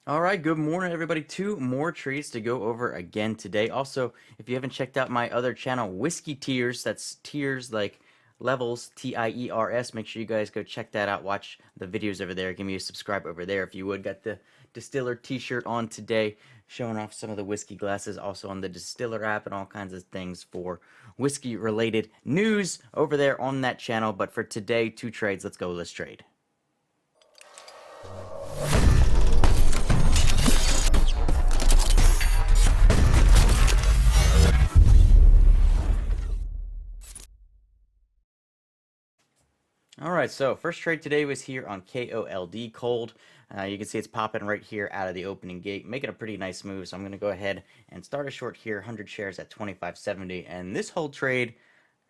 All right, good morning, everybody. Two more trades to go over again today. Also, if you haven't checked out my other channel, Whiskey Tears, that's tiers like levels, TIERS, make sure you guys go check that out. Watch the videos over there. Give me a subscribe over there if you would. Got the Distiller t-shirt on today, showing off some of the whiskey glasses, also on the Distiller app and all kinds of things for whiskey related news over there on that channel. But for today, two trades. Let's go. Let's trade. All right, so first trade today was here on KOLD cold. You can see it's popping right here out of the opening gate, making a pretty nice move. So I'm going to go ahead and start a short here, 100 shares at 25.70. And this whole trade,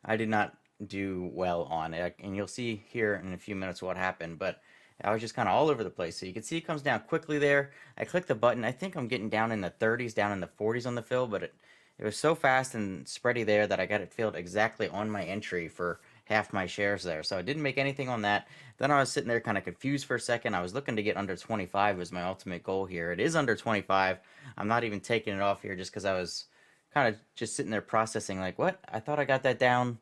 I did not do well on it. And you'll see here in a few minutes what happened. But I was just kind of all over the place. So you can see it comes down quickly there. I clicked the button. I think I'm getting down in the 30s, down in the 40s on the fill, but it was so fast and spready there that I got it filled exactly on my entry for half my shares there. So I didn't make anything on that. Then I was sitting there kind of confused for a second. I was looking to get under 25 was my ultimate goal here. It is under 25. I'm not even taking it off here just because I was kind of just sitting there processing like, what? I thought I got that down.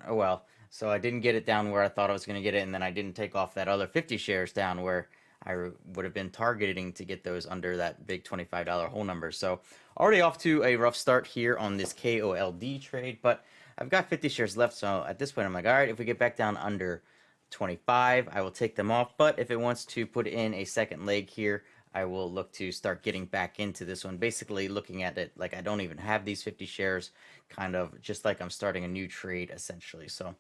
Oh well. So I didn't get it down where I thought I was going to get it, and then I didn't take off that other 50 shares down where I would have been targeting to get those under that big $25 whole number. So already off to a rough start here on this KOLD trade, but I've got 50 shares left. So at this point, I'm like, all right, if we get back down under 25, I will take them off. But if it wants to put in a second leg here, I will look to start getting back into this one. Basically looking at it like I don't even have these 50 shares, kind of just like I'm starting a new trade essentially. So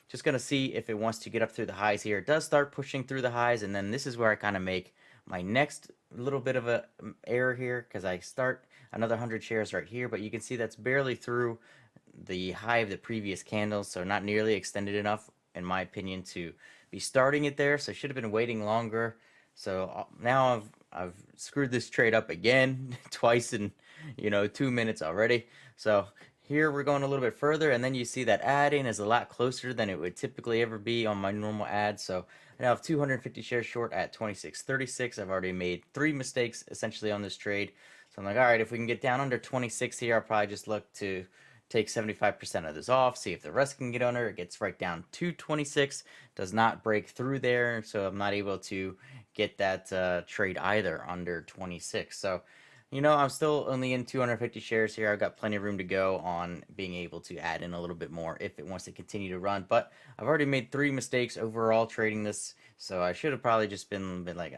just going to see if it wants to get up through the highs here. It does start pushing through the highs, and then this is where I kind of make my next little bit of a error here because I start another 100 shares right here, but you can see that's barely through the high of the previous candles, so not nearly extended enough in my opinion to be starting it there. So I should have been waiting longer. So now I've screwed this trade up again twice in 2 minutes already. So here we're going a little bit further, and then you see that add-in is a lot closer than it would typically ever be on my normal add. So I now have 250 shares short at 26.36. I've already made 3 mistakes essentially on this trade. So I'm like, all right, if we can get down under 26 here, I'll probably just look to take 75% of this off, see if the rest can get under. It gets right down to 26, does not break through there, so I'm not able to get that trade either under 26. So I'm still only in 250 shares here. I've got plenty of room to go on being able to add in a little bit more if it wants to continue to run. But I've already made 3 mistakes overall trading this, so I should have probably just been like,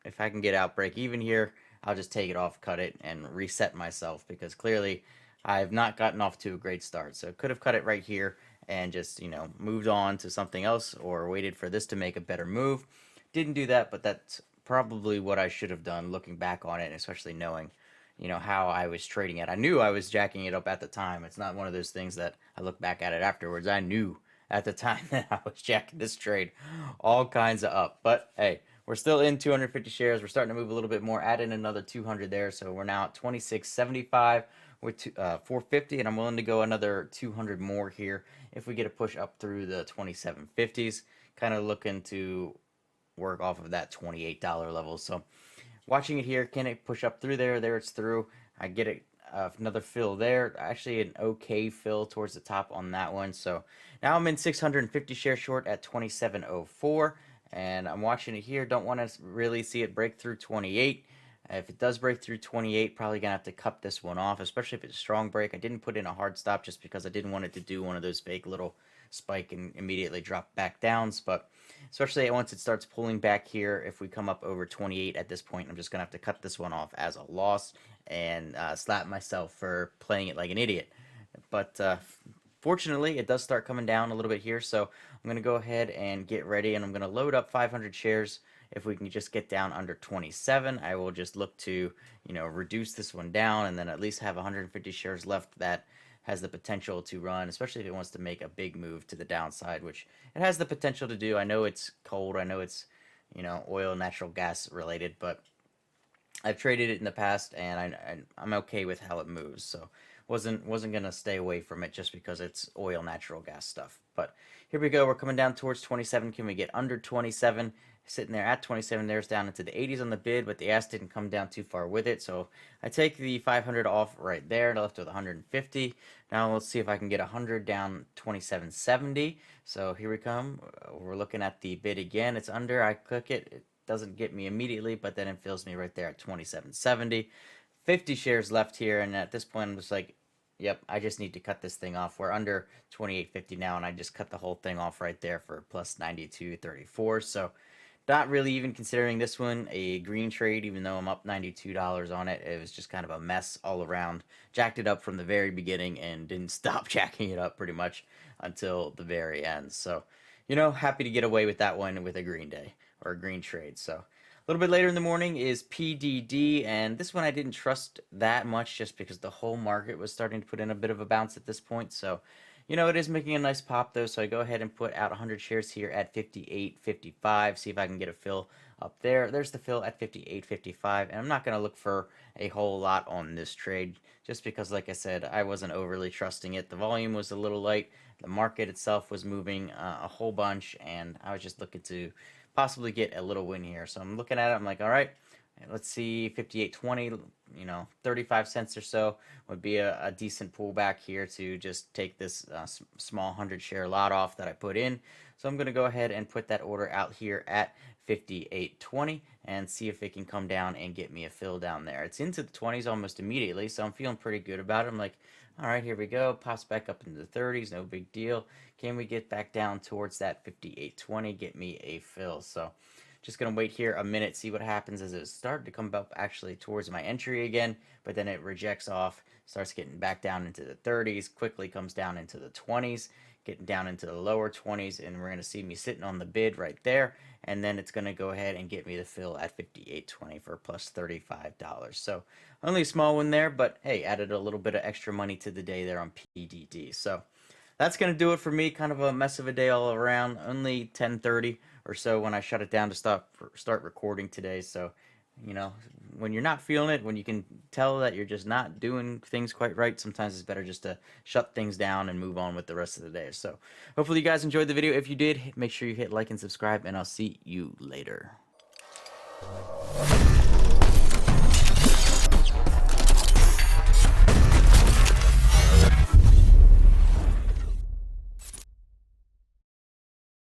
if I can get out break even here, I'll just take it off, cut it, and reset myself because clearly I've not gotten off to a great start. So could have cut it right here and just, moved on to something else or waited for this to make a better move. Didn't do that, but that's probably what I should have done looking back on it, especially knowing, how I was trading it. I knew I was jacking it up at the time. It's not one of those things that I look back at it afterwards. I knew at the time that I was jacking this trade all kinds of up. But hey, we're still in 250 shares. We're starting to move a little bit more. Add in another 200 there. So we're now at 26.75 with 450, and I'm willing to go another 200 more here if we get a push up through the 27.50s. Kind of looking to work off of that $28 level. So watching it here, can it push up through there? There it's through. I get it. Another fill there. Actually, an okay fill towards the top on that one. So now I'm in 650 shares short at 27.04, and I'm watching it here. Don't want to really see it break through 28. If it does break through 28, probably going to have to cut this one off, especially if it's a strong break. I didn't put in a hard stop just because I didn't want it to do one of those fake little spike and immediately drop back downs. But especially once it starts pulling back here, if we come up over 28 at this point, I'm just going to have to cut this one off as a loss and slap myself for playing it like an idiot. But fortunately, it does start coming down a little bit here. So I'm going to go ahead and get ready, and I'm going to load up 500 shares. If we can just get down under 27, I will just look to, reduce this one down and then at least have 150 shares left that has the potential to run, especially if it wants to make a big move to the downside, which it has the potential to do. I know it's cold. I know it's, oil, natural gas related, but I've traded it in the past, and I'm okay with how it moves. So wasn't gonna stay away from it just because it's oil, natural gas stuff. But here we go. We're coming down towards 27. Can we get under 27? sitting there at 27. There's down into the 80s on the bid, but the ask didn't come down too far with it. So I take the 500 off right there, left with 150. Now let's see if I can get 100 down 27.70. So here we come. We're looking at the bid again. It's under. I click it. It doesn't get me immediately, but then it fills me right there at 27.70. 50 shares left here, and at this point I'm just like, yep, I just need to cut this thing off. We're under 28.50 now, and I just cut the whole thing off right there for plus 92.34. So not really even considering this one a green trade, even though I'm up $92 on it. It was just kind of a mess all around. Jacked it up from the very beginning and didn't stop jacking it up pretty much until the very end. So, happy to get away with that one with a green day or a green trade. So a little bit later in the morning is PDD, and this one I didn't trust that much just because the whole market was starting to put in a bit of a bounce at this point. So, it is making a nice pop though, so I go ahead and put out 100 shares here at 58.55, see if I can get a fill up there. There's the fill at 58.55, and I'm not going to look for a whole lot on this trade just because, like I said, I wasn't overly trusting it. The volume was a little light, the market itself was moving a whole bunch, and I was just looking to possibly get a little win here. So I'm looking at it, I'm like, all right, let's see, 58.20, 35 cents or so would be a decent pullback here to just take this small 100 share lot off that I put in. So I'm going to go ahead and put that order out here at 58.20 and see if it can come down and get me a fill down there. It's into the 20s almost immediately, so I'm feeling pretty good about it. I'm like, all right, here we go. Pops back up into the 30s, no big deal. Can we get back down towards that 58.20, get me a fill? So just going to wait here a minute, see what happens as it started to come up actually towards my entry again, but then it rejects off, starts getting back down into the 30s, quickly comes down into the 20s, getting down into the lower 20s, and we're going to see me sitting on the bid right there, and then it's going to go ahead and get me the fill at 58.20 for plus $35. So only a small one there, but hey, added a little bit of extra money to the day there on PDD. So that's going to do it for me. Kind of a mess of a day all around. Only 10:30 or so when I shut it down to start recording today. So, when you're not feeling it, when you can tell that you're just not doing things quite right, sometimes it's better just to shut things down and move on with the rest of the day. So hopefully you guys enjoyed the video. If you did, make sure you hit like and subscribe, and I'll see you later.